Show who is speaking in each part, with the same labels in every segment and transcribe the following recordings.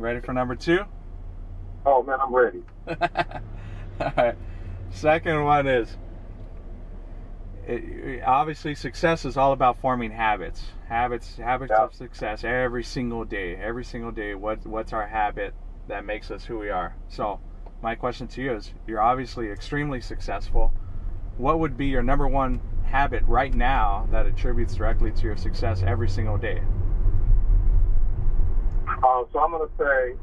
Speaker 1: Ready for number 2?
Speaker 2: Oh, man, I'm ready.
Speaker 1: All right. Second one is, obviously success is all about forming habits. Habits of success every single day. Every single day, what's our habit that makes us who we are? So my question to you is, you're obviously extremely successful. What would be your number one habit right now that attributes directly to your success every single day?
Speaker 2: So I'm going to say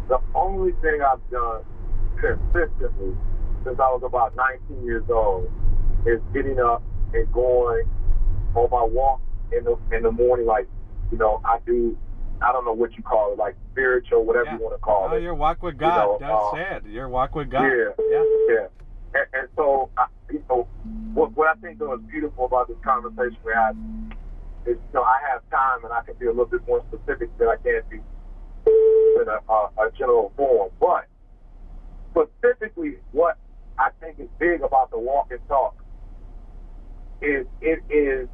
Speaker 2: the only thing I've done consistently since I was about 19 years old is getting up and going on my walk in the morning. Like, you know, I don't know what you call it, like spiritual, whatever you want to call it.
Speaker 1: Your walk with God. That's it. Your walk with God.
Speaker 2: Yeah. And so, you know, what I think though is beautiful about this conversation we had is, you know, I have time and I can be a little bit more specific than I can be in a general form. But specifically, what I think is big about the walk and talk is it is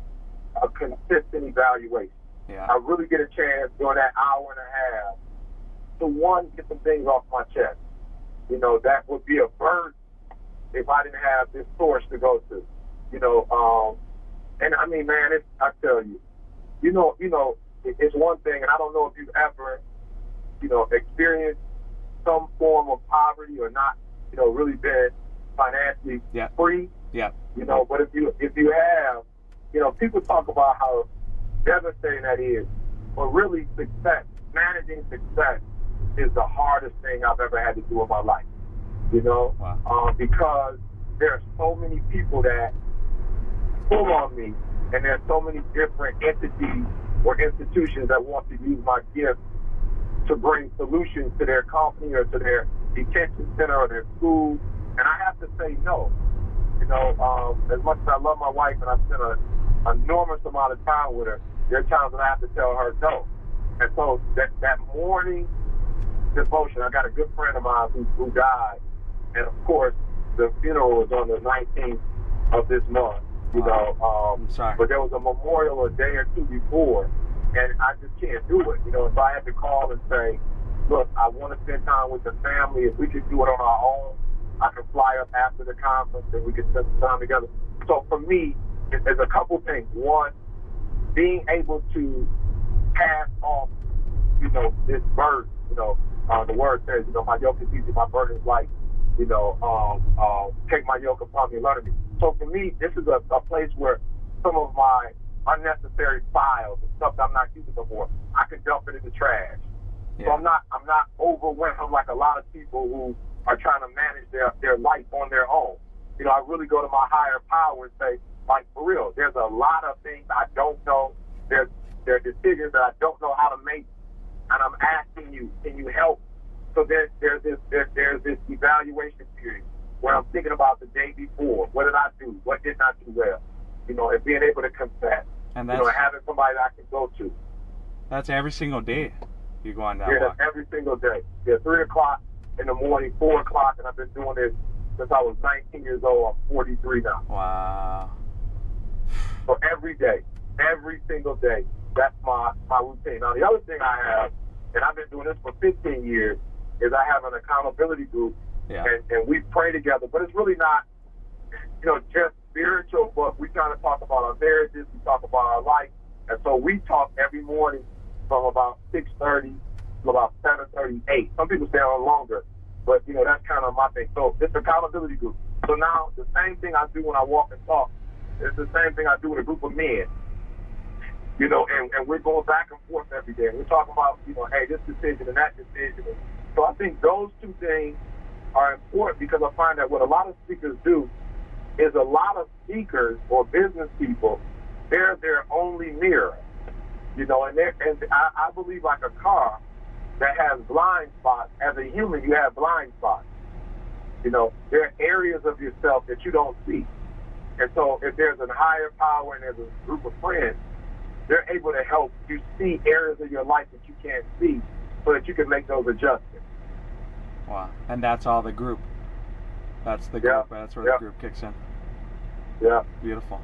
Speaker 2: a consistent evaluation.
Speaker 1: Yeah.
Speaker 2: I really get a chance during that hour and a half to, one, get some things off my chest. You know, that would be a burden if I didn't have this source to go to. You know, and I mean, man, I tell you, you know, it's one thing, and I don't know if you've ever, you know, experienced some form of poverty or not, you know, really been financially free.
Speaker 1: Yeah.
Speaker 2: You know, but if you have, you know, people talk about how devastating that is, but really managing success is the hardest thing I've ever had to do in my life. You know, because there are so many people that pull on me, and there's so many different entities or institutions that want to use my gift to bring solutions to their company or to their detention center or their school, and I have to say no. You know, as much as I love my wife and I spend an enormous amount of time with her, there are times when I have to tell her no. And so that morning devotion, I got a good friend of mine who died, and of course the funeral was on the 19th of this month. You know,
Speaker 1: I'm sorry.
Speaker 2: But there was a memorial a day or two before, and I just can't do it. You know, if I had to call and say, look, I want to spend time with the family, if we could do it on our own, I can fly up after the conference and we can spend some time together. So for me, there's a couple things. One, being able to pass off, you know, this burden. You know, the word says, you know, my yoke is easy, my burden is light. You know, take my yoke upon me and learn of me. So for me, this is a place where some of my unnecessary files and stuff that I'm not using before, I can dump it in the trash. Yeah. So I'm not overwhelmed like a lot of people who are trying to manage their life on their own. You know, I really go to my higher power and say, like, for real, there's a lot of things I don't know. There are decisions that I don't know how to make, and I'm asking you, can you help? So there's this evaluation period where I'm thinking about the day before. What did I do? What did not do well? You know, and being able to confess.
Speaker 1: And
Speaker 2: you know, having somebody that I can go to.
Speaker 1: That's every single day you go on that
Speaker 2: walk.
Speaker 1: That's
Speaker 2: every single day. Yeah, 3 o'clock in the morning, 4 o'clock, and I've been doing this since I was 19 years old. I'm 43 now.
Speaker 1: Wow.
Speaker 2: So every day, every single day, that's my routine. Now, the other thing I have, and I've been doing this for 15 years, is I have an accountability group, and we pray together. But it's really not, you know, just spiritual, but we kind of talk about our marriages, we talk about our life. And so we talk every morning from about 6:30 to about 7:30, 8. Some people stay on longer, but, you know, that's kind of my thing. So it's accountability group. So now the same thing I do when I walk and talk is the same thing I do with a group of men. You know, and we're going back and forth every day. We're talking about, you know, hey, this decision and that decision. So I think those two things are important because I find that what a lot of speakers do is a lot of speakers or business people, they're their only mirror. You know, and I believe like a car that has blind spots, as a human, you have blind spots. You know, there are areas of yourself that you don't see. And so if there's a higher power and there's a group of friends, they're able to help you see areas of your life that you can't see so that you can make those adjustments.
Speaker 1: Wow. And that's all the group. That's the group. That's where the group kicks in.
Speaker 2: Yeah.
Speaker 1: Beautiful.